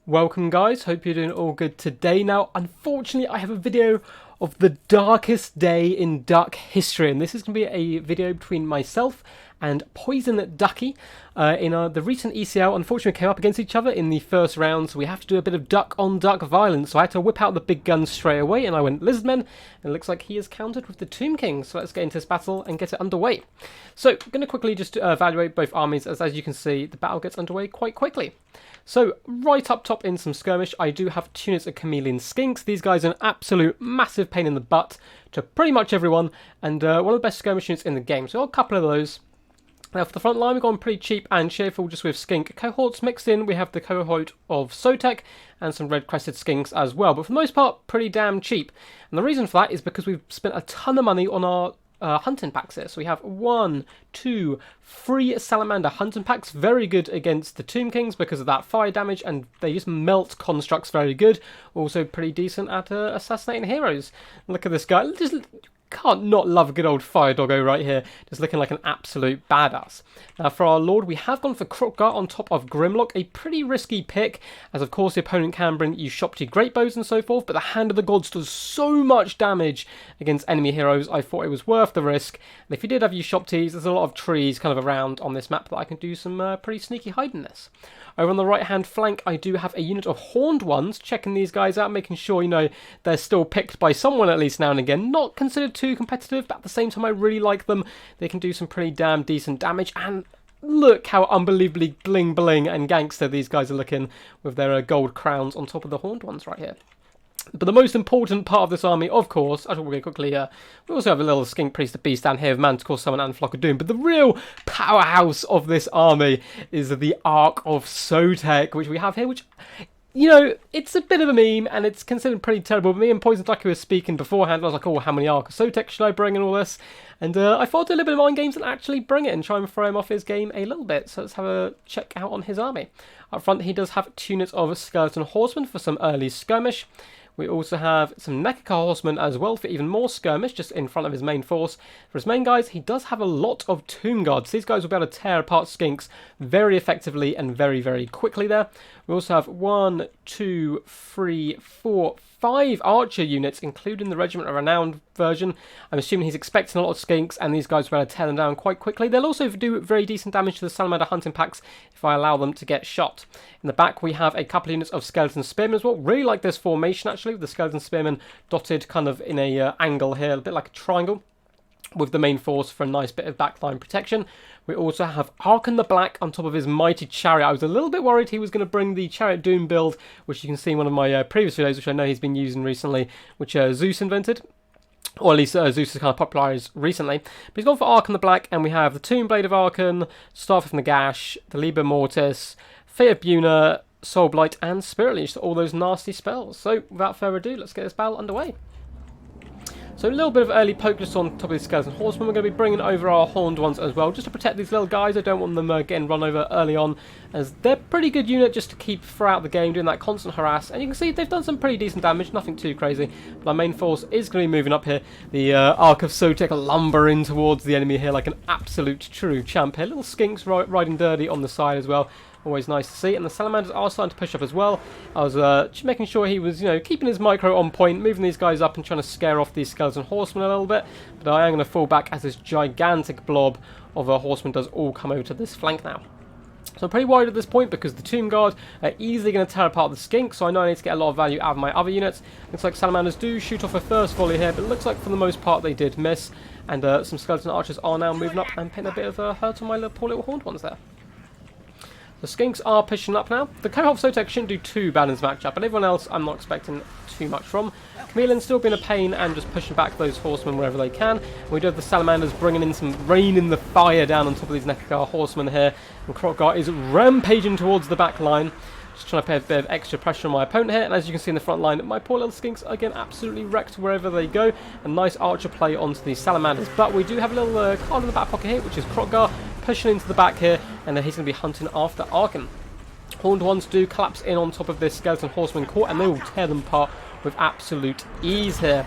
Welcome guys, hope you're doing all good today. Now, unfortunately, I have a video of the darkest day in duck history, and this is going to be a video between myself and Poison Ducky. The recent ECL, unfortunately, came up against each other in the first round, so we have to do a bit of duck-on-duck violence. So I had to whip out the big guns straight away, and I went Lizardmen, and it looks like he is countered with the Tomb King. So let's get into this battle and get it underway. So I'm going to quickly just evaluate both armies, as you can see, the battle gets underway quite quickly. So, right up top in some skirmish, I do have 2 units of Chameleon Skinks. These guys are an absolute massive pain in the butt to pretty much everyone, and one of the best skirmish units in the game. So, I've got a couple of those. Now, for the front line, we've gone pretty cheap and cheerful, just with Skink cohorts mixed in. We have the cohort of Sotek and some red-crested Skinks as well, but for the most part, pretty damn cheap. And the reason for that is because we've spent a ton of money on our hunting packs here. So we have 1, 2, 3 salamander hunting packs, very good against the Tomb Kings because of that fire damage, and they just melt constructs very good. Also pretty decent at assassinating heroes. Look at this guy, just can't not love a good old fire doggo right here, just looking like an absolute badass. Now for our lord, we have gone for Krokgar on top of Grimlock, a pretty risky pick, as of course the opponent can bring you Shopty great bows and so forth, but the Hand of the Gods does so much damage against enemy heroes, I thought it was worth the risk. And if you did have you Shopties, there's a lot of trees kind of around on this map that I can do some pretty sneaky hiding this. Over on the right hand flank, I do have a unit of Horned Ones, checking these guys out, making sure, you know, they're still picked by someone at least now and again. Not considered too competitive, but at the same time I really like them. They can do some pretty damn decent damage, and look how unbelievably bling bling and gangster these guys are looking with their gold crowns on top of the Horned Ones right here. But the most important part of this army, of course, I will go quickly here, we also have a little Skink Priest of Beast down here with Manticore Summon and Flock of Doom, but the real powerhouse of this army is the Ark of Sotek, which we have here, which, you know, it's a bit of a meme, and it's considered pretty terrible. But me and Poison Ducky were speaking beforehand, I was like, oh, how many Ark of Sotek should I bring and all this? And I thought I'd do a little bit of mind games and actually bring it and try and throw him off his game a little bit. So let's have a check out on his army. Up front, he does have 2 units of Skeleton Horsemen for some early skirmish. We also have some Nekaka Horsemen as well for even more skirmish, just in front of his main force. For his main guys, he does have a lot of Tomb Guards. These guys will be able to tear apart Skinks very effectively and very, very quickly there. We also have 1, 2, 3, 4, 5 archer units, including the Regiment of Renowned version. I'm assuming he's expecting a lot of Skinks, and these guys will be able to tear them down quite quickly. They'll also do very decent damage to the Salamander hunting packs if I allow them to get shot. In the back, we have a couple of units of Skeleton Spearmen as well. Really like this formation, actually, with the Skeleton Spearmen dotted kind of in a angle here, a bit like a triangle, with the main force for a nice bit of backline protection. We also have Arkan the Black on top of his mighty chariot. I was a little bit worried he was going to bring the Chariot Doom build, which you can see in one of my previous videos, which I know he's been using recently, which Zeus invented. Or at least Zeus has kind of popularised recently. But he's gone for Arkan the Black, and we have the Tomb Blade of Arkan, Staff of Nagash, the Liber Mortis, Fate of Buna, Soul Blight, and Spirit Leech, all those nasty spells. So without further ado, let's get this battle underway. So a little bit of early poke just on top of these Skeleton Horsemen. We're going to be bringing over our Horned Ones as well, just to protect these little guys. I don't want them getting run over early on, as they're a pretty good unit just to keep throughout the game, doing that constant harass. And you can see they've done some pretty decent damage, nothing too crazy. But our main force is going to be moving up here. The Ark of Sotek lumbering towards the enemy here like an absolute true champ here. Little Skinks riding dirty on the side as well. Always nice to see. And the Salamanders are starting to push up as well. I was just making sure he was, you know, keeping his micro on point, moving these guys up and trying to scare off these Skeleton Horsemen a little bit. But I am going to fall back as this gigantic blob of a horseman does all come over to this flank now. So I'm pretty worried at this point because the Tomb Guard are easily going to tear apart the Skink, so I know I need to get a lot of value out of my other units. Looks like Salamanders do shoot off a first volley here, but it looks like for the most part they did miss. And some Skeleton Archers are now moving up and putting a bit of a hurt on my poor little Horned Ones there. The Skinks are pushing up now. The cohort of Sotek shouldn't do too bad in this matchup, but everyone else I'm not expecting too much from. Chameleon's still being a pain and just pushing back those horsemen wherever they can. And we do have the Salamanders bringing in some rain in the fire down on top of these Nekaka horsemen here. And Krokgar is rampaging towards the back line. Just trying to put a bit of extra pressure on my opponent here. And as you can see in the front line, my poor little Skinks are getting absolutely wrecked wherever they go. A nice archer play onto the Salamanders. But we do have a little card in the back pocket here, which is Krokgar pushing into the back here. And he's going to be hunting after Arkan. Horned Ones do collapse in on top of this Skeleton Horseman court, and they will tear them apart with absolute ease here.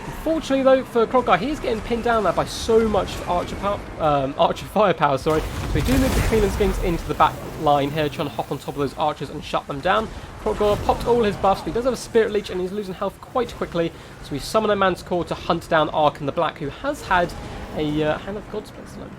Unfortunately, though, for Kroggar, he is getting pinned down there by so much archer firepower, sorry. So we do move the Clean and Skinks into the back line here, trying to hop on top of those archers and shut them down. Kroggar popped all his buffs, but he does have a Spirit Leech, and he's losing health quite quickly. So we summon a Manticore to hunt down Arkan the Black, who has had a Hand of God's Blessing.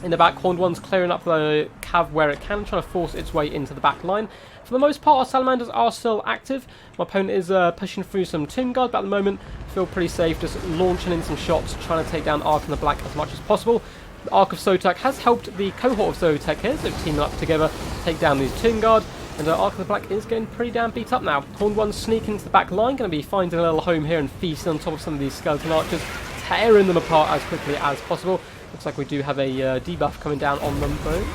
In the back, Horned One's clearing up the cav where it can, trying to force its way into the back line. For the most part, our Salamanders are still active. My opponent is pushing through some Tomb Guard, but at the moment, I feel pretty safe, just launching in some shots, trying to take down Arkan the Black as much as possible. The Ark of Sotek has helped the cohort of Sotek here, so teaming up together to take down these Tomb Guard. And Ark of the Black is getting pretty damn beat up now. Horned One's sneaking into the back line, going to be finding a little home here and feasting on top of some of these skeleton archers, tearing them apart as quickly as possible. Looks like we do have a debuff coming down on them, though.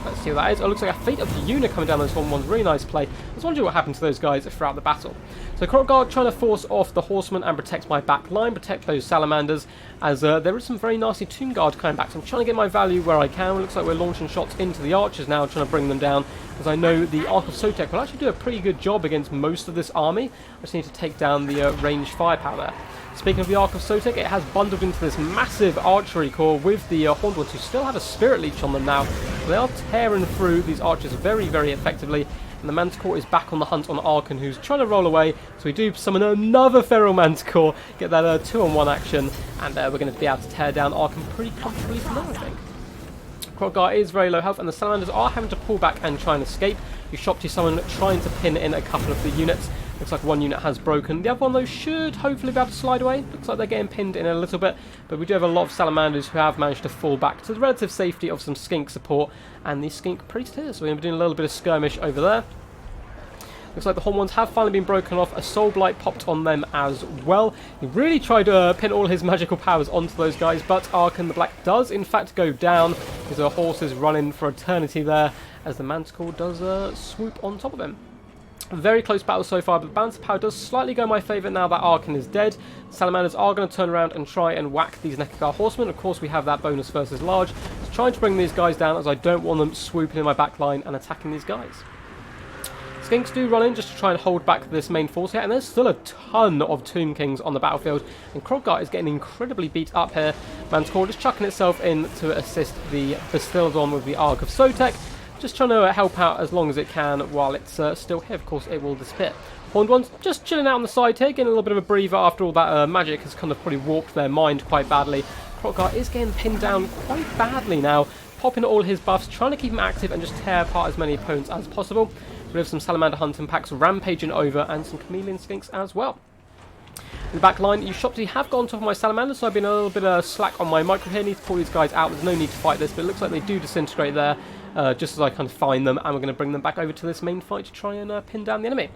Let's see what that is. Oh, it looks like a Fate of the Unit coming down on this Horned One's. Really nice play. I was wondering what happened to those guys throughout the battle. So Kroggar trying to force off the Horsemen and protect my back line, protect those Salamanders, as there is some very nasty Tomb Guard coming back. So I'm trying to get my value where I can. It looks like we're launching shots into the archers now, trying to bring them down, as I know the Ark of Sotek will actually do a pretty good job against most of this army. I just need to take down the ranged firepower there. Speaking of the Ark of Sotek, it has bundled into this massive archery core with the Horned Ones, who still have a Spirit Leech on them now. They are tearing through these archers very, very effectively. And the Manticore is back on the hunt on Arkan, who's trying to roll away. So we do summon another Feral Manticore, get that 2-on-1 action, and we're going to be able to tear down Arkan pretty comfortably from there, I think. Kroggar is very low health, and the Salamanders are having to pull back and try and escape. You shop to someone trying to pin in a couple of the units. Looks like one unit has broken. The other one, though, should hopefully be able to slide away. Looks like they're getting pinned in a little bit. But we do have a lot of Salamanders who have managed to fall back to the relative safety of some Skink support. And the Skink Priest here. So we're going to be doing a little bit of skirmish over there. Looks like the Horned Ones have finally been broken off. A Soul Blight popped on them as well. He really tried to pin all his magical powers onto those guys. But Arkan the Black does, in fact, go down. His horse is running for eternity there, as the Manticore does swoop on top of him. A very close battle so far, but the balance of power does slightly go in my favour now that Arkan is dead. Salamanders are going to turn around and try and whack these Nekakar horsemen. Of course, we have that bonus versus large. So trying to bring these guys down, as I don't want them swooping in my back line and attacking these guys. Skinks do run in just to try and hold back this main force here, and there's still a ton of Tomb Kings on the battlefield, and Kroggar is getting incredibly beat up here. Manticore just chucking itself in to assist the Bastildon with the Ark of Sotek. Just trying to help out as long as it can while it's still here. Of course, it will disappear. Horned Ones just chilling out on the side here, getting a little bit of a breather after all that magic has kind of probably warped their mind quite badly. Kroggar is getting pinned down quite badly now, popping all his buffs, trying to keep him active and just tear apart as many opponents as possible. We have some Salamander hunting packs rampaging over, and some Chameleon Skinks as well. In the back line, you Shopsy have gone on top of my Salamanders, so I've been a little bit slack on my micro here. Need to pull these guys out. There's no need to fight this, but it looks like they do disintegrate there. Just as I kind of find them, and we're going to bring them back over to this main fight to try and pin down the enemy.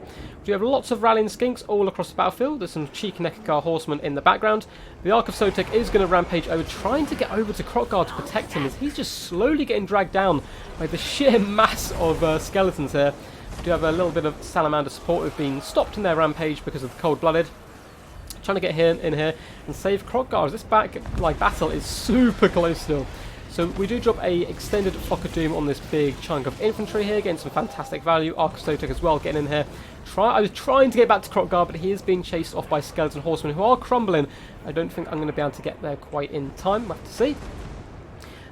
We have lots of rallying Skinks all across the battlefield. There's some cheeky Nekakar horsemen in the background. The Ark of Sotek is going to rampage over, trying to get over to Kroggar to protect him, as he's just slowly getting dragged down by the sheer mass of skeletons here. We do have a little bit of Salamander support who've been stopped in their rampage because of the cold-blooded. Trying to get in here and save Kroggar, as this battle is super close still. So we do drop a extended Flock of Doom on this big chunk of infantry here, getting some fantastic value. Ark of Sotek as well, getting in here. I was trying to get back to Kroggar, but he is being chased off by skeleton horsemen who are crumbling. I don't think I'm going to be able to get there quite in time. We'll have to see.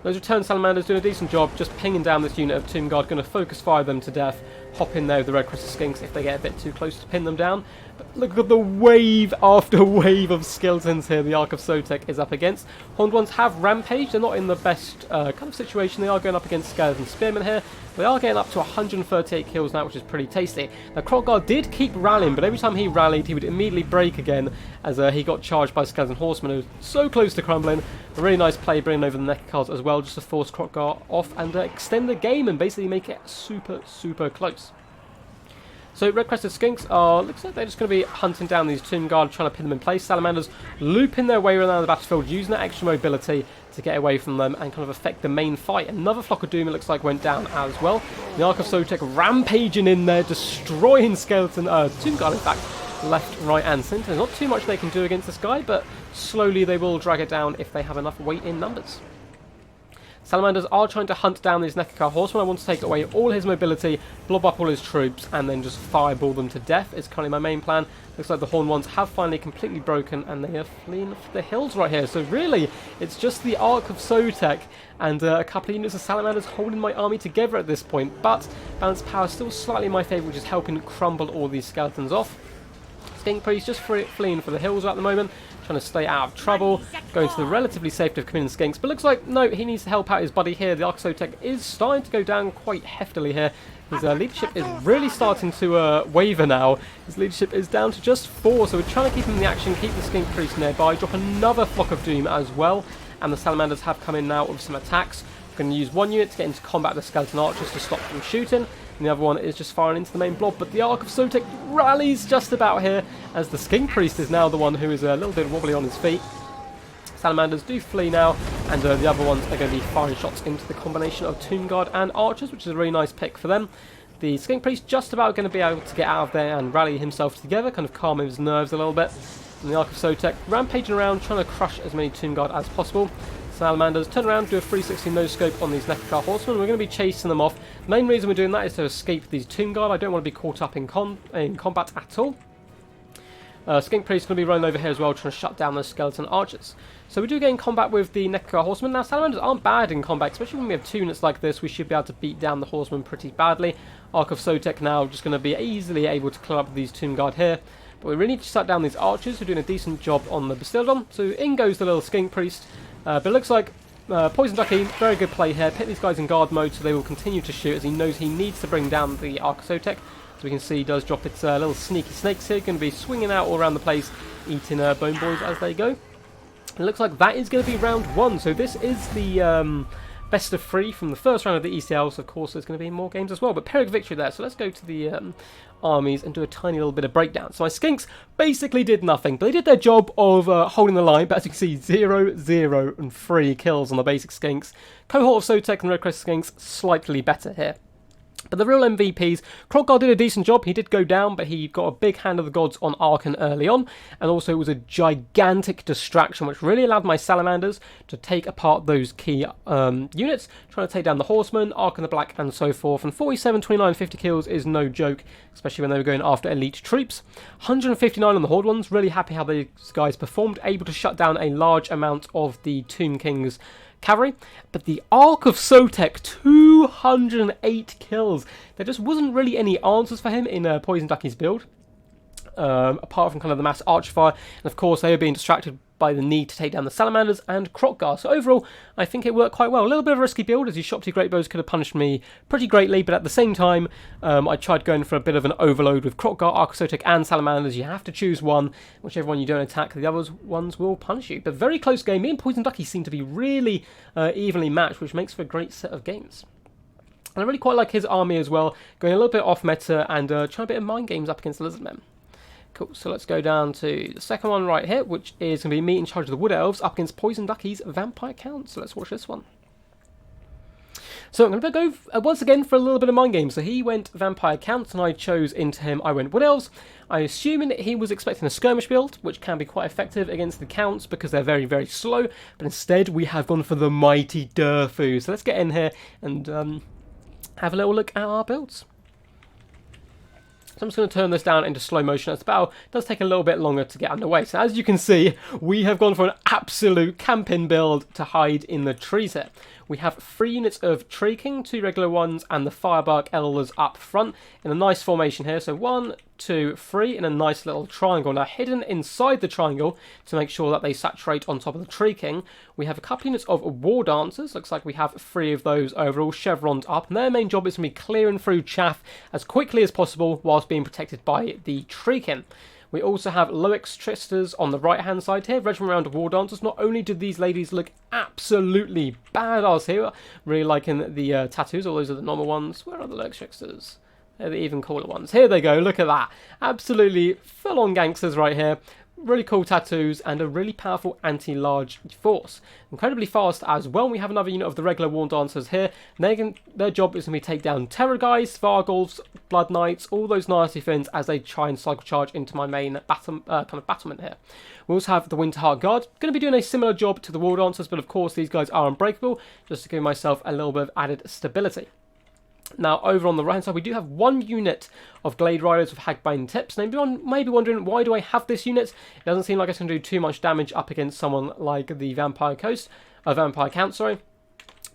Those return Salamanders doing a decent job, just pinging down this unit of Tomb Guard, going to focus fire them to death, hop in there with the Red Crested Skinks if they get a bit too close to pin them down. But look at the wave after wave of skeletons here the Ark of Sotek is up against. Horned Ones have rampaged, they're not in the best kind of situation. They are going up against Skeleton Spearmen here. They are getting up to 138 kills now, which is pretty tasty. Now Kroggar did keep rallying, but every time he rallied, he would immediately break again, as he got charged by Skeleton Horsemen, who was so close to crumbling. A really nice play bringing over the Nekakars as well, just to force Kroggar off and extend the game and basically make it super, super close. So Red Crested Skinks looks like they're just going to be hunting down these Tomb Guard, trying to pin them in place. Salamanders looping their way around the battlefield, using that extra mobility to get away from them and kind of affect the main fight. Another Flock of Doom, it looks like, went down as well. The Ark of Sotek rampaging in there, destroying Skeleton Tomb Guard, in fact, left, right and centre. There's not too much they can do against this guy, but slowly they will drag it down if they have enough weight in numbers. Salamanders are trying to hunt down these Nekakar horsemen. I want to take away all his mobility, blob up all his troops, and then just fireball them to death is currently my main plan. Looks like the Horned Ones have finally completely broken, and they are fleeing for the hills right here. So really, it's just the Ark of Sotek and a couple of units of Salamanders holding my army together at this point. But balanced power is still slightly in my favour, which is helping crumble all these skeletons off. Skink Priest just fleeing for the hills at the moment, trying to stay out of trouble, going to the relatively safety of committing skinks, but looks like, no, he needs to help out his buddy here. The Ark of Sotek is starting to go down quite heftily here. His leadership is really starting to waver now. His leadership is down to just 4, so we're trying to keep him in the action, keep the Skink Priest nearby, drop another Flock of Doom as well, and the Salamanders have come in now with some attacks. We're going to use one unit to get into combat with the Skeleton Archers to stop them shooting, and the other one is just firing into the main blob, but the Ark of Sotek rallies just about here, as the Skink Priest is now the one who is a little bit wobbly on his feet. Salamanders do flee now, and the other ones are going to be firing shots into the combination of Tomb Guard and Archers, which is a really nice pick for them. The Skink Priest just about going to be able to get out of there and rally himself together, kind of calm his nerves a little bit. And the Ark of Sotek rampaging around, trying to crush as many Tomb Guard as possible. Salamanders turn around, do a 360 no-scope on these Nekakar horsemen. We're going to be chasing them off. The main reason we're doing that is to escape these Tomb Guard. I don't want to be caught up in combat at all. Skink Priest is going to be running over here as well, trying to shut down those Skeleton Archers. So we do get in combat with the Nekakar horsemen. Now, Salamanders aren't bad in combat, especially when we have 2 units like this. We should be able to beat down the horsemen pretty badly. Ark of Sotek now just going to be easily able to clear up these Tomb Guard here. But we really need to shut down these Archers, who are doing a decent job on the Bastildon. So in goes the little Skink Priest. But it looks like Poison Ducky, very good play here. Put these guys in guard mode so they will continue to shoot, as he knows he needs to bring down the Ark of Sotek. So we can see he does drop its little sneaky snakes here, going to be swinging out all around the place, eating bone boys as they go. It looks like that is going to be round 1, so this is the best of 3 from the first round of the ECL, so of course there's going to be more games as well, but Pyrrhic victory there. So let's go to the armies and do a tiny little bit of breakdown. So my Skinks basically did nothing, but they did their job of holding the line, but as you can see, 0, 0, and 3 kills on the basic Skinks. Cohort of Sotek and Red Crest Skinks slightly better here. But the real MVPs, Kroggar did a decent job. He did go down, but he got a big hand of the gods on Arkan early on. And also it was a gigantic distraction, which really allowed my Salamanders to take apart those key units, trying to take down the Horsemen, Arkan the Black, and so forth. And 47, 29, 50 kills is no joke, especially when they were going after elite troops. 159 on the Horde ones. Really happy how these guys performed, able to shut down a large amount of the Tomb King's cavalry. But the Ark of Sotek, 208 kills. There just wasn't really any answers for him in Poison Ducky's build, apart from kind of the mass archfire, and of course they were being distracted by the need to take down the Salamanders and Kroggar. So overall, I think it worked quite well. A little bit of a risky build, as these Shopty Great Bows could have punished me pretty greatly, but at the same time, I tried going for a bit of an overload with Kroggar, Ark of Sotek, and Salamanders. You have to choose one. Whichever one you don't attack, the other ones will punish you. But very close game. Me and Poison Ducky seem to be really evenly matched, which makes for a great set of games. And I really quite like his army as well, going a little bit off meta and trying a bit of mind games up against the Lizardmen. Cool, so let's go down to the second one right here, which is going to be me in charge of the Wood Elves up against Poison Ducky's Vampire Count. So let's watch this one. So I'm going to go once again for a little bit of mind games. So he went Vampire Count and I chose into him, I went Wood Elves. I assuming that he was expecting a skirmish build, which can be quite effective against the Counts because they're very, very slow. But instead we have gone for the Mighty Durfu. So let's get in here and have a little look at our builds. So I'm just going to turn this down into slow motion as the battle does take a little bit longer to get underway. So as you can see, we have gone for an absolute camping build to hide in the trees here. We have 3 units of Tree King, 2 regular ones, and the Firebark Elders up front in a nice formation here. So 1, 2, 3 in a nice little triangle. Now hidden inside the triangle to make sure that they saturate on top of the Tree King, we have a couple units of War Dancers. Looks like we have 3 of those overall, chevrons up, and their main job is going to be clearing through chaff as quickly as possible whilst being protected by the Tree King. We also have Loex Tristers on the right hand side here, regiment round of War Dancers. Not only do these ladies look absolutely badass here, really liking the tattoos, all those are the normal ones. Where are the Loex Tristers? They're the even cooler ones. Here they go, look at that. Absolutely full-on gangsters right here. really cool tattoos, and a really powerful anti-large force. Incredibly fast as well. We have another unit of the regular War Dancers here. Their job is going to be take down Terror Guys, Vargulfs, Blood Knights, all those nasty things as they try and cycle charge into my main kind of battlement here. We also have the Winterheart Guard, going to be doing a similar job to the War Dancers, but of course these guys are unbreakable, just to give myself a little bit of added stability. Now, over on the right hand side, we do have one unit of Glade Riders with Hagbane Tips. Now, everyone may be wondering, why do I have this unit? It doesn't seem like it's going to do too much damage up against someone like the Vampire Count, sorry.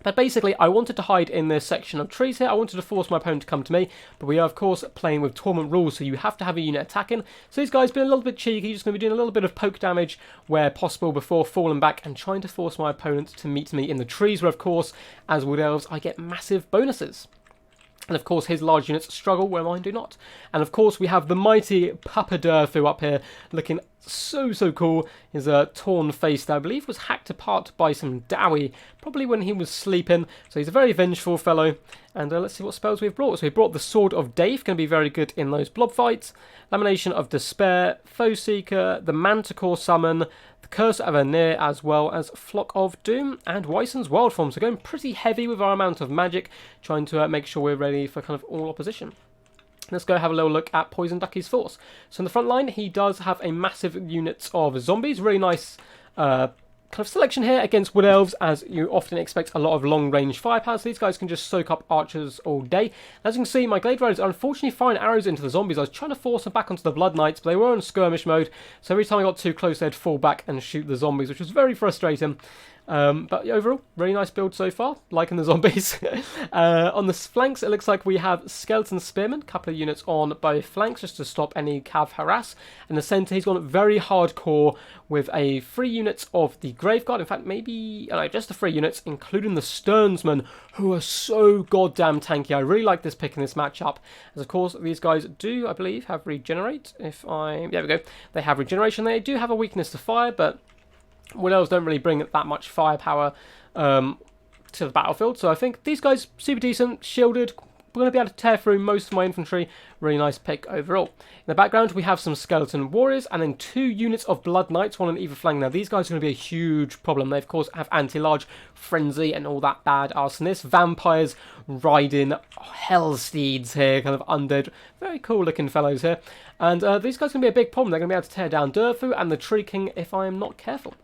But basically, I wanted to hide in this section of trees here. I wanted to force my opponent to come to me, but we are, of course, playing with Torment rules, so you have to have a unit attacking. So these guys have been a little bit cheeky, just going to be doing a little bit of poke damage where possible before falling back and trying to force my opponent to meet me in the trees, where, of course, as Wood Elves, I get massive bonuses. And of course his large units struggle where mine do not. And of course we have the mighty Papa Durfu up here looking so cool. His torn face that I believe was hacked apart by some Dowie, probably when he was sleeping. So he's a very vengeful fellow. And let's see what spells we've brought. So we brought the Sword of Dave, going to be very good in those blob fights. Lamination of Despair, Foe Seeker, the Manticore Summon, the Curse of Anir, as well as Flock of Doom, and Wyson's Wild Form. So going pretty heavy with our amount of magic, trying to make sure we're ready for kind of all opposition. Let's go have a little look at Poison Ducky's force. So in the front line, he does have a massive unit of zombies. Really nice kind of selection here against Wood Elves, as you often expect a lot of long-range firepower. So these guys can just soak up archers all day. As you can see, my Glade Riders are unfortunately firing arrows into the zombies. I was trying to force them back onto the Blood Knights, but they were in skirmish mode. So every time I got too close, they'd fall back and shoot the zombies, which was very frustrating. But overall, really nice build so far, liking the zombies. On the flanks, it looks like we have Skeleton Spearmen, a couple of units on both flanks just to stop any cav harass. In the centre, he's gone very hardcore with 3 units of the Graveguard. In fact, maybe, no, just the 3 units, including the Sternsmen, who are so goddamn tanky. I really like this pick in this matchup, as of course, these guys do, I believe, have Regenerate. There we go. They have Regeneration. They do have a weakness to fire, but Wood Elves don't really bring that much firepower to the battlefield, so I think these guys super decent, shielded. We're going to be able to tear through most of my infantry. Really nice pick overall. In the background, we have some Skeleton Warriors and then 2 units of Blood Knights, one on either flank. Now, these guys are going to be a huge problem. They, of course, have Anti-Large, Frenzy, and all that bad arsonist. Vampires riding hell steeds here, kind of undead. Very cool looking fellows here. And these guys are going to be a big problem. They're going to be able to tear down Durfu and the Tree King if I am not careful.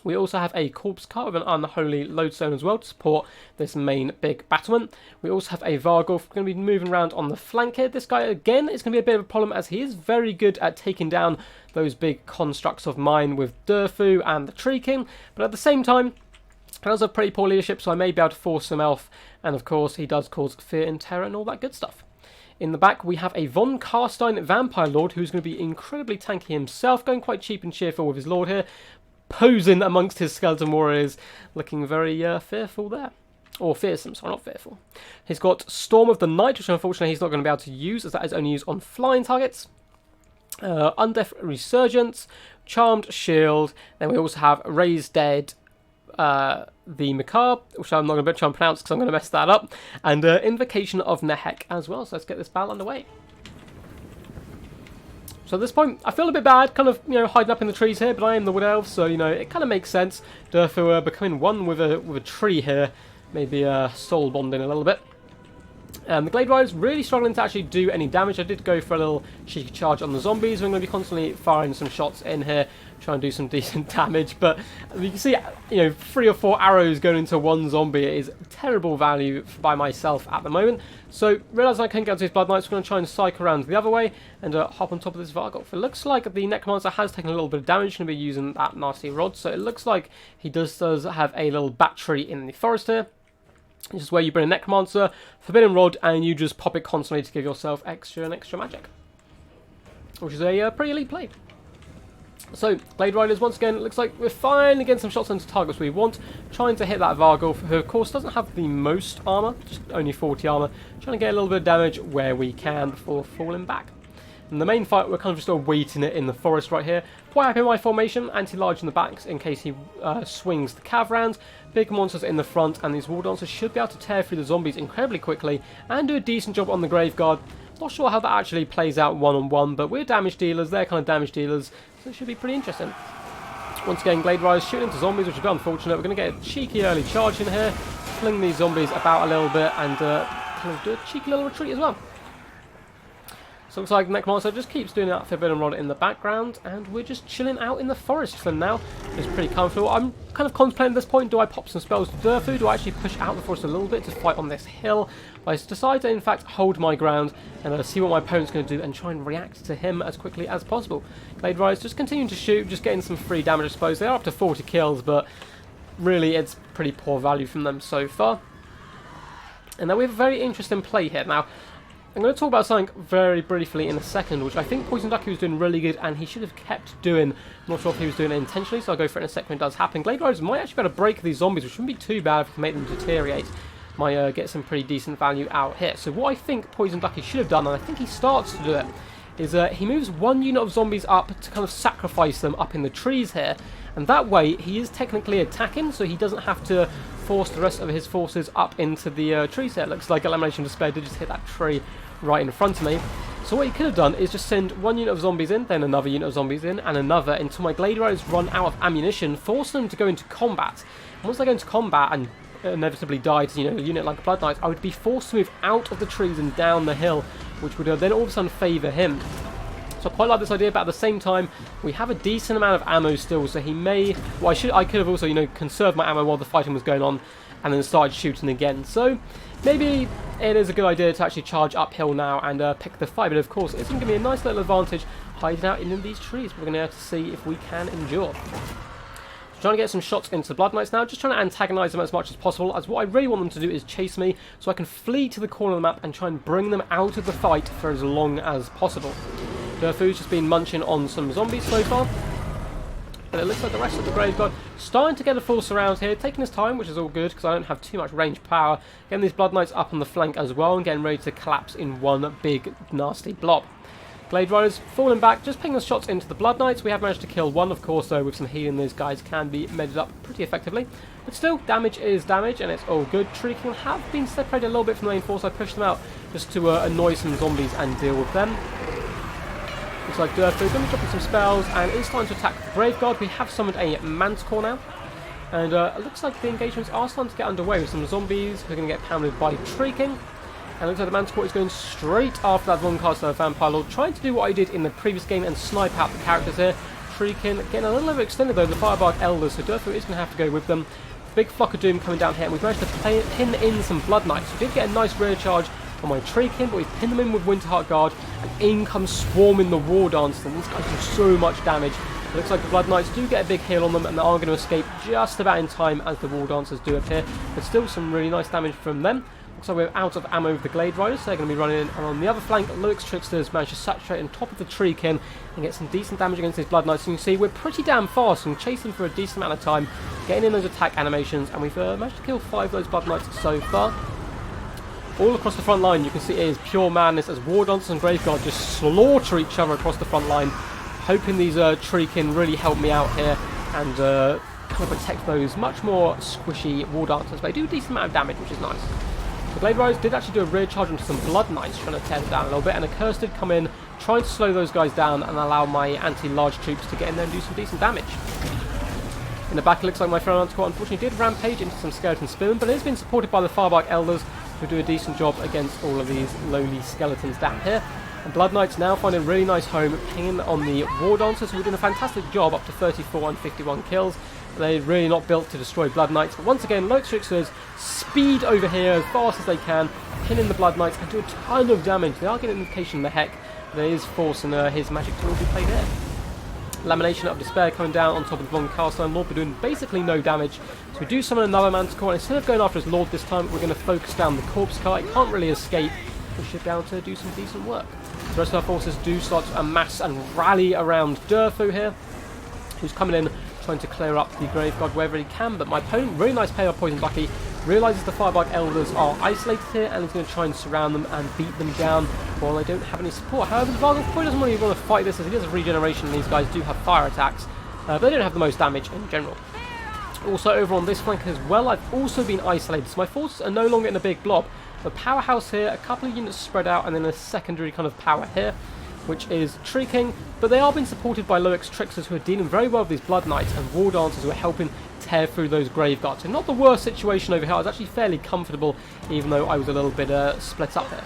We also have a Corpse Cart with an Unholy Lodestone as well to support this main big battlement. We also have a Vargulf going to be moving around on the flank here. This guy, again, is going to be a bit of a problem as he is very good at taking down those big constructs of mine with Durfu and the Tree King. But at the same time, he does have pretty poor leadership, so I may be able to force some elf. And of course, he does cause fear and terror and all that good stuff. In the back, we have a Von Karstein Vampire Lord, who's going to be incredibly tanky himself, going quite cheap and cheerful with his Lord here, posing amongst his Skeleton Warriors, looking very fearful there. Or fearsome, sorry, not fearful. He's got Storm of the Night, which unfortunately he's not going to be able to use, as that is only used on flying targets. Undeath Resurgence, Charmed Shield, then we also have Raised Dead, the Macabre, which I'm not going to try and pronounce because I'm going to mess that up, and Invocation of Nehek as well. So let's get this battle underway. So at this point, I feel a bit bad, kind of, hiding up in the trees here, but I am the Wood Elf, so, it kind of makes sense. Durfu becoming one with a tree here, maybe soul bonding a little bit. The Glade Riders really struggling to actually do any damage. I did go for a little cheeky charge on the zombies. I'm going to be constantly firing some shots in here, trying to do some decent damage. But you can see, 3 or 4 arrows going into one zombie is terrible value by myself at the moment. So, realising I can't get onto these Blood Knights, we're going to try and cycle around the other way and hop on top of this Vargulf. It looks like the Necromancer has taken a little bit of damage, going to be using that nasty rod. So, it looks like he does have a little battery in the forest here. This is where you bring a Necromancer, Forbidden Rod, and you just pop it constantly to give yourself extra and extra magic. Which is a pretty elite play. So, Glade Riders, once again, it looks like we're finally getting some shots into targets we want. Trying to hit that Vargulf, who of course doesn't have the most armour, just only 40 armour. Trying to get a little bit of damage where we can before falling back. In the main fight, we're kind of just awaiting it in the forest right here. Quite happy with my formation, anti-large in the backs in case he swings the cav rounds. Big monsters in the front, and these War Dancers should be able to tear through the zombies incredibly quickly and do a decent job on the Graveguard. Not sure how that actually plays out one-on-one, but we're damage dealers, they're kind of damage dealers, so it should be pretty interesting. Once again, Glade Riders shooting into zombies, which is a bit unfortunate. We're going to get a cheeky early charge in here, fling these zombies about a little bit, and kind of do a cheeky little retreat as well. So it looks like the Necromancer just keeps doing that Forbidden Rod in the background, and we're just chilling out in the forest for now. It's pretty comfortable. I'm kind of contemplating at this point, do I pop some spells to Durfu? Do I actually push out the forest a little bit to fight on this hill? But I decide to in fact hold my ground and see what my opponent's going to do and try and react to him as quickly as possible. Glade Riders just continuing to shoot, just getting some free damage I suppose. They are up to 40 kills, but really it's pretty poor value from them so far. And then we have a very interesting play here. Now, I'm going to talk about something very briefly in a second, which I think Poison Ducky was doing really good, and he should have kept doing. I'm not sure if he was doing it intentionally, so I'll go for it in a second when it does happen. Glade Riders might actually be able to break these zombies, which shouldn't be too bad if we can make them deteriorate. Might get some pretty decent value out here. So what I think Poison Ducky should have done, and I think he starts to do it, is he moves one unit of zombies up to kind of sacrifice them up in the trees here, and that way he is technically attacking, so he doesn't have to force the rest of his forces up into the trees here. It looks like Elimination Despair did just hit that tree right in front of me. So what he could have done is just send one unit of zombies in, then another unit of zombies in, and another, until my Glade Riders run out of ammunition, force them to go into combat. And once they go into combat and inevitably die to, a unit like Blood Knight, I would be forced to move out of the trees and down the hill, which would then all of a sudden favour him. So I quite like this idea, but at the same time, we have a decent amount of ammo still, so he may... Well, I could have also, conserved my ammo while the fighting was going on, and then started shooting again. So maybe it is a good idea to actually charge uphill now and pick the fight, but of course, it's going to give me a nice little advantage hiding out in these trees. We're going to have to see if we can endure. Trying to get some shots into the Blood Knights now, just trying to antagonise them as much as possible, as what I really want them to do is chase me, so I can flee to the corner of the map and try and bring them out of the fight for as long as possible. Durfu's just been munching on some zombies so far, but it looks like the rest of the Grave God starting to get a full surround here, taking his time, which is all good, because I don't have too much range power. Getting these Blood Knights up on the flank as well, and getting ready to collapse in one big, nasty blob. Glade Riders falling back, just pinging the shots into the Blood Knights. We have managed to kill one, of course, though, with some healing. Those guys can be medded up pretty effectively. But still, damage is damage, and it's all good. Tree King have been separated a little bit from the main force. I pushed them out just to annoy some zombies and deal with them. Looks like Durfu going to be dropping some spells, and it's time to attack the Brave God. We have summoned a Manticore now, and it looks like the engagements are starting to get underway with some zombies who are going to get pounded by Tree King. And it looks like the Manticore is going straight after that Voncaster Vampire Lord, trying to do what I did in the previous game and snipe out the characters here. Tree King getting a little overextended though, the Firebark Elders, so Durfu is going to have to go with them. Big Flock of Doom coming down here, and we've managed to pin in some Blood Knights. We did get a nice rear charge on my Tree King, but we've pinned them in with Winterheart Guard, and in comes swarming the War Dancers, and these guys do so much damage. It looks like the Blood Knights do get a big heal on them, and they are going to escape just about in time as the War Dancers do appear, but still some really nice damage from them. Looks like we're out of ammo with the Glade Riders, so they're going to be running in. And on the other flank, Luix Tricksters managed to saturate on top of the Tree King and get some decent damage against these Blood Knights. So you can see we're pretty damn fast and chasing for a decent amount of time, getting in those attack animations, and we've managed to kill 5 of those Blood Knights so far. All across the front line, you can see it is pure madness as War Dancers and Grave Guard just slaughter each other across the front line, hoping these Tree King really help me out here and kind of protect those much more squishy War Dancers. They do a decent amount of damage, which is nice. The Glade Riders did actually do a rear charge into some Blood Knights, trying to tear them down a little bit, and a Curse did come in, trying to slow those guys down and allow my anti-large troops to get in there and do some decent damage. In the back, it looks like my Fellow Manticore unfortunately did rampage into some Skeleton Spearmen, but it has been supported by the Firebark Elders, who do a decent job against all of these lowly skeletons down here. And Blood Knights now find a really nice home, pinging on the War Dancers, who are doing a fantastic job, up to 34 and 51 kills. They're really not built to destroy Blood Knights, but once again, Luix Tricksters speed over here as fast as they can, pin in the Blood Knights and do a ton of damage. They are getting an indication of the heck there is force, and his magic tool will be played here. Lamination of Despair coming down on top of the Voncaster Lord, but doing basically no damage. So we do summon another Manticore, and instead of going after his Lord this time, we're going to focus down the Corpse Cart. It can't really escape. We should be able to do some decent work. The rest of our forces do start to amass and rally around Durfu here, who's coming in trying to clear up the Grave God wherever he can, but my opponent, really nice play by Poison Ducky, realises the Firebark Elders are isolated here and is going to try and surround them and beat them down while they don't have any support. However, the Varghulf probably doesn't really want to fight this, as he does have regeneration and these guys do have fire attacks, but they don't have the most damage in general. Also over on this flank as well, I've also been isolated, so my forces are no longer in a big blob, The powerhouse here, a couple of units spread out, and then a secondary kind of power here, which is Tree King, but they are being supported by Low-X Tricksters who are dealing very well with these Blood Knights and War Dancers who are helping tear through those Grave Guards. So not the worst situation over here. I was actually fairly comfortable, even though I was a little bit split up here.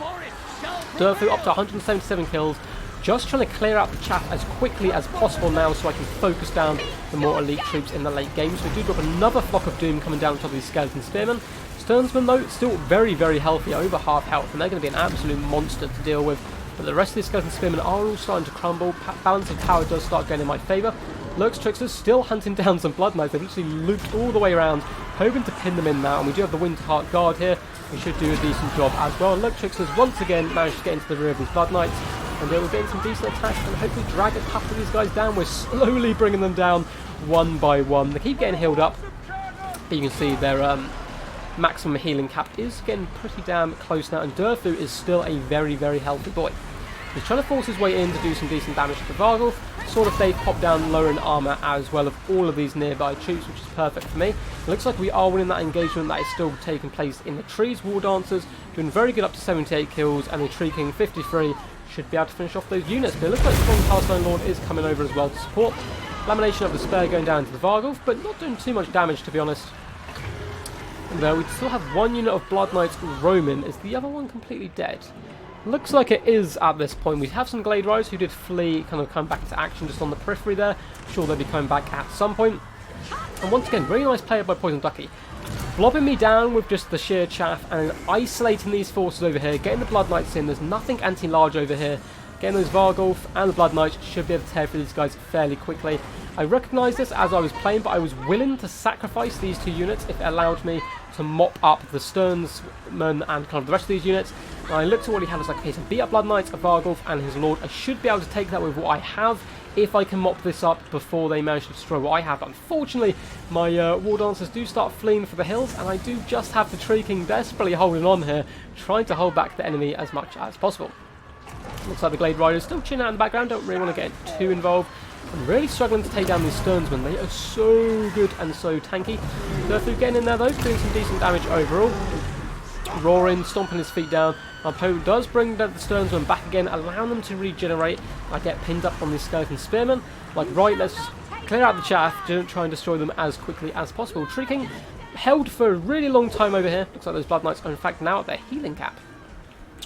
Durfu up to 177 kills, just trying to clear out the chaff as quickly as possible now so I can focus down the more elite troops in the late game. So we do drop another Flock of Doom coming down on top of these Skeleton Spearmen. Sternsmen though, still very, very healthy, over half health, and they're going to be an absolute monster to deal with. But the rest of these Skeleton Spearmen are all starting to crumble. Balance of power does start going in my favour. Low-X Tricksters still hunting down some Blood Knights. They've literally looped all the way around, hoping to pin them in now. And we do have the Winterheart Guard here. We should do a decent job as well. Low-X Tricksters once again managed to get into the rear of these Blood Knights. And we're getting some decent attacks and hopefully drag a couple of these guys down. We're slowly bringing them down one by one. They keep getting healed up. But you can see their maximum healing cap is getting pretty damn close now. And Durfu is still a very, very healthy boy. He's trying to force his way in to do some decent damage to the Vargulf. Sword of Faith popped down lower in armour as well of all of these nearby troops, which is perfect for me. It looks like we are winning that engagement that is still taking place in the trees. War Dancers doing very good up to 78 kills, and the Tree King 53 should be able to finish off those units. But it looks like Strong Castline Lord is coming over as well to support. Lamination of the Spare going down into the Vargulf, but not doing too much damage to be honest. And we still have one unit of Blood Knights roaming. Is the other one completely dead? Looks like it is at this point. We have some Glade Riders who did flee, kind of come back into action just on the periphery there. Sure, they'll be coming back at some point. And once again, really nice play by Poison Ducky. Blobbing me down with just the sheer chaff and isolating these forces over here, getting the Blood Knights in. There's nothing anti-large over here. Getting those Vargulf and the Blood Knights should be able to tear through these guys fairly quickly. I recognised this as I was playing, but I was willing to sacrifice these two units if it allowed me to mop up the Sternsmen and kind of the rest of these units. And I looked at what he had, I was like, okay, so beat up Blood Knights, a Vargulf and his Lord. I should be able to take that with what I have if I can mop this up before they manage to destroy what I have. Unfortunately, my War Dancers do start fleeing for the hills, and I do just have the Tree King desperately holding on here, trying to hold back the enemy as much as possible. Looks like the Glade Riders still chilling out in the background, don't really want to get too involved. I'm really struggling to take down these Sternsmen. They are so good and so tanky. Durfu getting in there though, doing some decent damage overall. Roaring, stomping his feet down. My opponent does bring the Sternsmen back again, allowing them to regenerate. I get pinned up on these Skeleton Spearmen. Like, right, let's just clear out the chaff, try and destroy them as quickly as possible. Tree King held for a really long time over here. Looks like those Blood Knights are in fact now at their healing cap,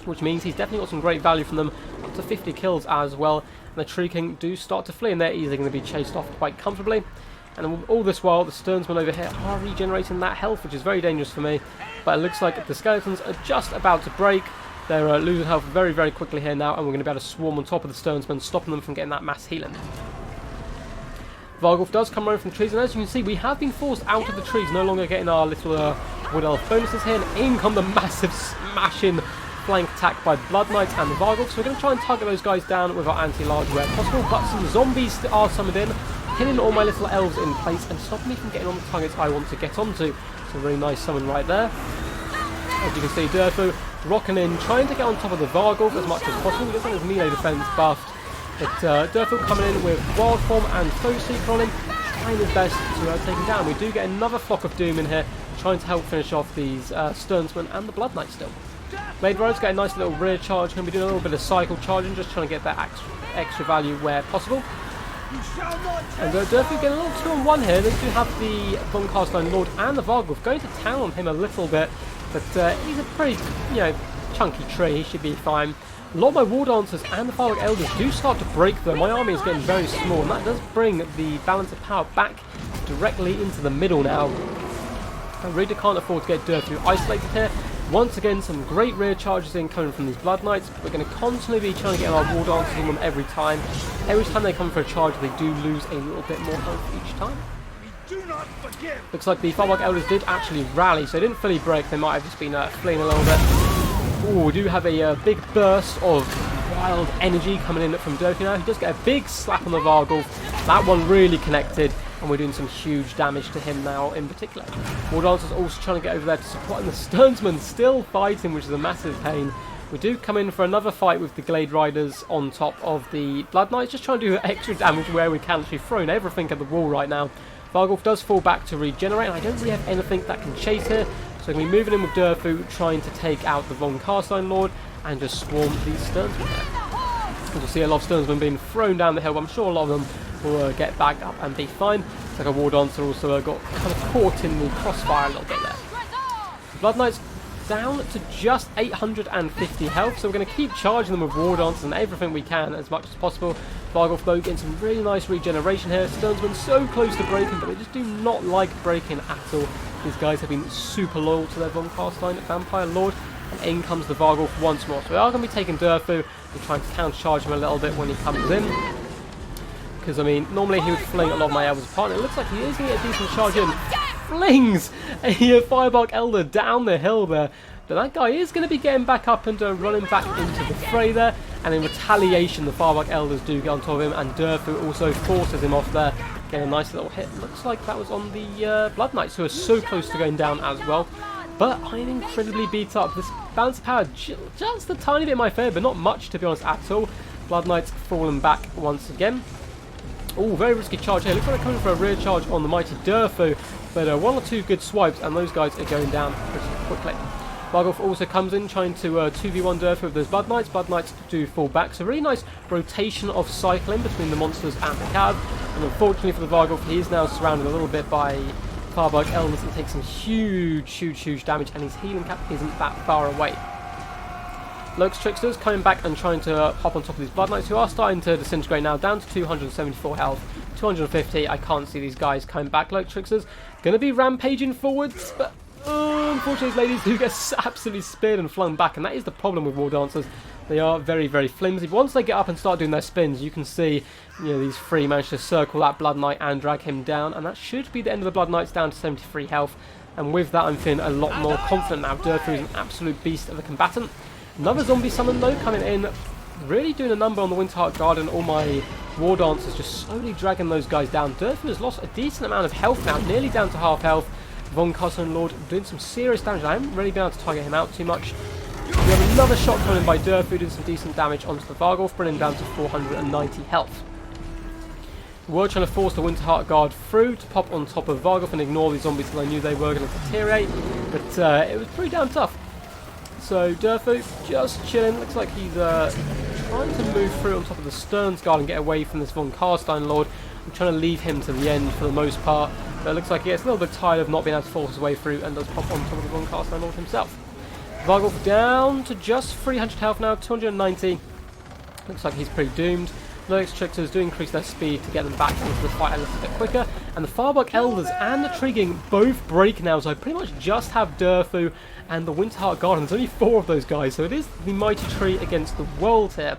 which means he's definitely got some great value from them, up to 50 kills as well. And the Tree King do start to flee, and they're easily going to be chased off quite comfortably. And all this while, the Sternsmen over here are regenerating that health, which is very dangerous for me. But it looks like the Skeletons are just about to break. They're losing health very, very quickly here now, and we're going to be able to swarm on top of the Sternsmen, stopping them from getting that mass healing. Vargulf does come around from the trees, and as you can see, we have been forced out of the trees, no longer getting our little Wood Elf bonuses here, and in come the massive smashing flank attack by the Blood Knights and the Vargulf. So we're going to try and target those guys down with our anti-large where possible, but some zombies are summoned in, pinning all my little elves in place and stopping me from getting on the targets I want to get onto. So a really nice summon right there. As you can see, Durfu rocking in, trying to get on top of the Vargulf as much as possible. He doesn't have his melee defense buffed, but Durfu coming in with Wild Form and Foe Seeker on him, trying his best to take him down. We do get another Flock of Doom in here, trying to help finish off these Sternsmen and the Blood Knights still. Blade Riders get a nice little rear charge, going to be doing a little bit of cycle charging, just trying to get that extra value where possible. And Durfu getting a little 2-on-1 here. They do have the Von Castline Lord and the Vargulf going to town on him a little bit, but he's a pretty, chunky tree. He should be fine. A lot of my War Dancers and the Firelink Elders do start to break though. My army is getting very small, and that does bring the balance of power back directly into the middle now. I really can't afford to get Durfu isolated here. Once again, some great rear charges in coming from these Blood Knights. We're going to constantly be trying to get our War Dancers on them every time. Every time they come for a charge, they do lose a little bit more health each time. Do not forgive. Looks like the Firelink Elders did actually rally, so they didn't fully break. They might have just been fleeing a little bit. Ooh, we do have a big burst of wild energy coming in from Durfu now. He does get a big slap on the Vargulf. That one really connected, and we're doing some huge damage to him now in particular. War Dancers also trying to get over there to support, and the Sternsmen still fighting, which is a massive pain. We do come in for another fight with the Glade Riders on top of the Blood Knights, just trying to do extra damage where we can. Actually throwing everything at the wall right now. Vargulf does fall back to regenerate, and I don't really have anything that can chase here, So we're going to be moving in with Durfu, trying to take out the Von Carstein Lord and just swarm these Sternsmen there. As you'll see a lot of Sternsmen being thrown down the hill, but I'm sure a lot of them will get back up and be fine. It's like a War Dancer also got kind of caught in the crossfire a little bit there. Blood Knights down to just 850 health, so we're going to keep charging them with War Dancers and everything we can as much as possible. Vargolf though getting some really nice regeneration here. Sternsmen so close to breaking, but they just do not like breaking at all. These guys have been super loyal to their Von Carstein Vampire Lord, and in comes the Vargolf once more. So we are going to be taking Durfu and trying to counter-charge him a little bit when he comes in. Because, I mean, normally he would fling a lot of my Elves apart, and it looks like he is going to get a decent charge in. Flings a Firebark Elder down the hill there. But that guy is going to be getting back up and running back into the fray there. And in retaliation, the Firebark Elders do get on top of him, and Durfu also forces him off there. Getting a nice little hit. Looks like that was on the Blood Knights, who are so close to going down as well. But I'm incredibly beat up. This balance of power just a tiny bit in my favour, but not much to be honest at all. Blood Knights falling back once again. Oh, very risky charge here. Looks like they're coming for a rear charge on the mighty Durfu. But one or two good swipes, and those guys are going down pretty quickly. Vargolf also comes in, trying to 2v1 Durfu with those Blood Knights. Blood Knights do fall back. So really nice rotation of cycling between the monsters and the Cav. And unfortunately for the Vargolf, he is now surrounded a little bit by Firebark Elders and takes some huge damage, and his healing cap isn't that far away. Lurks Tricksters coming back and trying to hop on top of these Blood Knights, who are starting to disintegrate now, down to 274 health, 250. I can't see these guys coming back. Lurks Tricksters going to be rampaging forwards, but unfortunately these ladies do get absolutely speared and flung back, and that is the problem with War Dancers. They are very flimsy. But once they get up and start doing their spins, you can see, you know, these three manage to circle that Blood Knight and drag him down, and that should be the end of the Blood Knights, down to 73 health. And with that, I'm feeling a lot more confident now. Durfu is an absolute beast of a combatant. Another zombie summon though coming in, really doing a number on the Winterheart Guard, and all my War Dancers just slowly dragging those guys down. Durfu has lost a decent amount of health now, nearly down to half health. Von Carstein Lord doing some serious damage. I haven't really been able to target him out too much. We have another shot coming in by Durfu, doing some decent damage onto the Vargolf, bringing him down to 490 health. We were trying to force the Winterheart Guard through to pop on top of Vargolf and ignore these zombies because I knew they were going to deteriorate, but it was pretty damn tough. So Durfu just chilling. Looks like he's trying to move through on top of the Stearns Guard and get away from this Von Carstein Lord. I'm trying to leave him to the end for the most part, but it looks like he gets a little bit tired of not being able to force his way through and does pop on top of the Von Carstein Lord himself. Vargolf down to just 300 health now, 290. Looks like he's pretty doomed. Lurks Tricksters do increase their speed to get them back into the fight a little bit quicker. And the Firebark Elders and the Trigging both break now, so I pretty much just have Durfu and the Winterheart Guard. There's only 4 of those guys, so it is the mighty tree against the world here.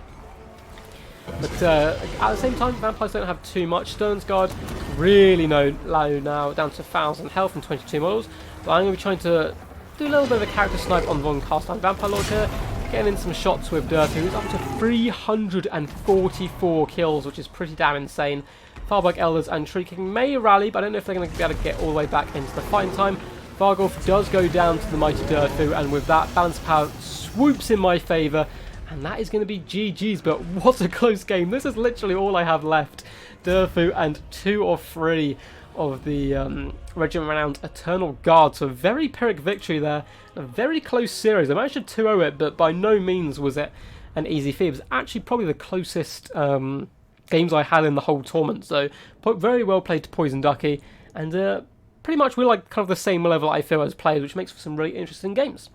But at the same time, vampires don't have too much. Stearns Guard really low now, down to 1,000 health and 22 models. But I'm going to be trying to do a little bit of a character snipe on Von Carstein Vampire Lord here. Getting in some shots with Durfu, who's up to 344 kills, which is pretty damn insane. Firebark Elders and Tree King may rally, but I don't know if they're going to be able to get all the way back into the fighting time. Vargolf does go down to the mighty Durfu, and with that, balance of power swoops in my favour, and that is going to be GG's, but what a close game. This is literally all I have left. Durfu and 2 or 3 of the Regiment Renowned Eternal Guard. So a very Pyrrhic victory there. A very close series. I managed to 2-0 it, but by no means was it an easy feat. It was actually probably the closest games I had in the whole tournament. So very well played to Poison Ducky. And pretty much we're like kind of the same level I feel as players, which makes for some really interesting games.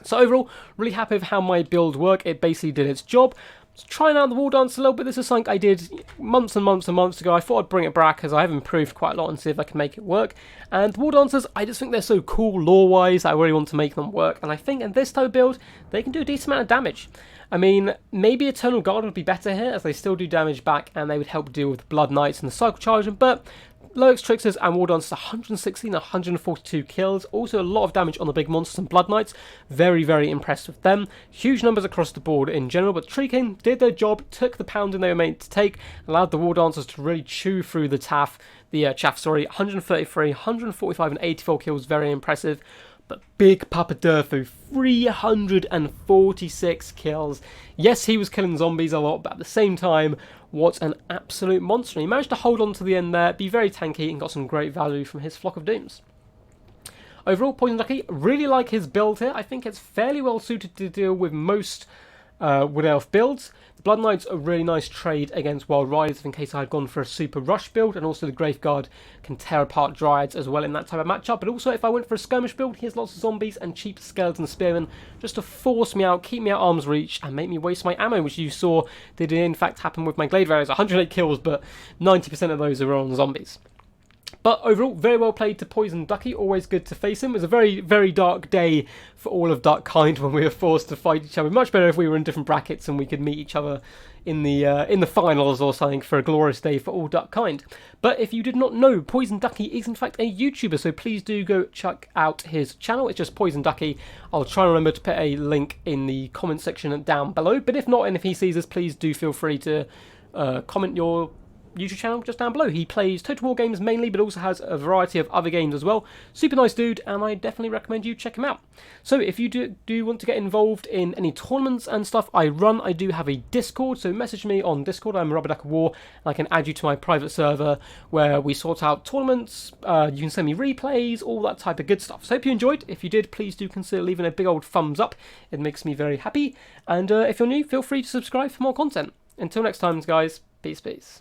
So overall, really happy with how my build worked. It basically did its job. Trying out the War Dance a little bit. This is something I did months and months ago. I thought I'd bring it back as I have improved quite a lot and see if I can make it work. And the War Dancers, I just think they're so cool lore-wise. I really want to make them work. And I think in this type of build, they can do a decent amount of damage. I mean, maybe Eternal Guard would be better here, as they still do damage back, and they would help deal with Blood Knights and the Cycle Charge. But Lurks Tricksters and War Dancers, 116 and 142 kills. Also a lot of damage on the big monsters and Blood Knights. Very impressed with them. Huge numbers across the board in general, but Tree King did their job, took the pounding they were meant to take, allowed the War Dancers to really chew through the chaff. 133, 145 and 84 kills, very impressive. But Big Papa Durfu, 346 kills. Yes, he was killing zombies a lot, but at the same time, what an absolute monster. He managed to hold on to the end there, be very tanky, and got some great value from his Flock of Dooms. overall, Poison Ducky, really like his build here. I think it's fairly well suited to deal with most Wood Elf builds. The Blood Knight's a really nice trade against Wild Riders in case I had gone for a super rush build, and also the Graveguard can tear apart Dryads as well in that type of matchup. But also if I went for a skirmish build, he has lots of zombies and cheap skeleton spearmen just to force me out, keep me at arm's reach, and make me waste my ammo, which you saw did in fact happen with my Glade Warriors. 108 kills, but 90% of those are on zombies. But overall, very well played to Poison Ducky. Always good to face him. It was a very, very dark day for all of Duckkind when we were forced to fight each other. Much better if we were in different brackets and we could meet each other in the finals or something for a glorious day for all Duckkind. But if you did not know, Poison Ducky is in fact a YouTuber, so please do go check out his channel. It's just Poison Ducky. I'll try and remember to put a link in the comment section down below. But if not, and if he sees this, please do feel free to comment your YouTube channel just down below. He plays Total War games mainly, but also has a variety of other games as well. Super nice dude, and I definitely recommend you check him out. So if you do want to get involved in any tournaments and stuff I run, I do have a Discord, so message me on Discord. I'm Rubber Duck of War, and I can add you to my private server where we sort out tournaments. You can send me replays, all that type of good stuff. So hope you enjoyed. If you did, please do consider leaving a big old thumbs up. It makes me very happy. And if you're new, feel free to subscribe for more content. Until next time, guys, peace.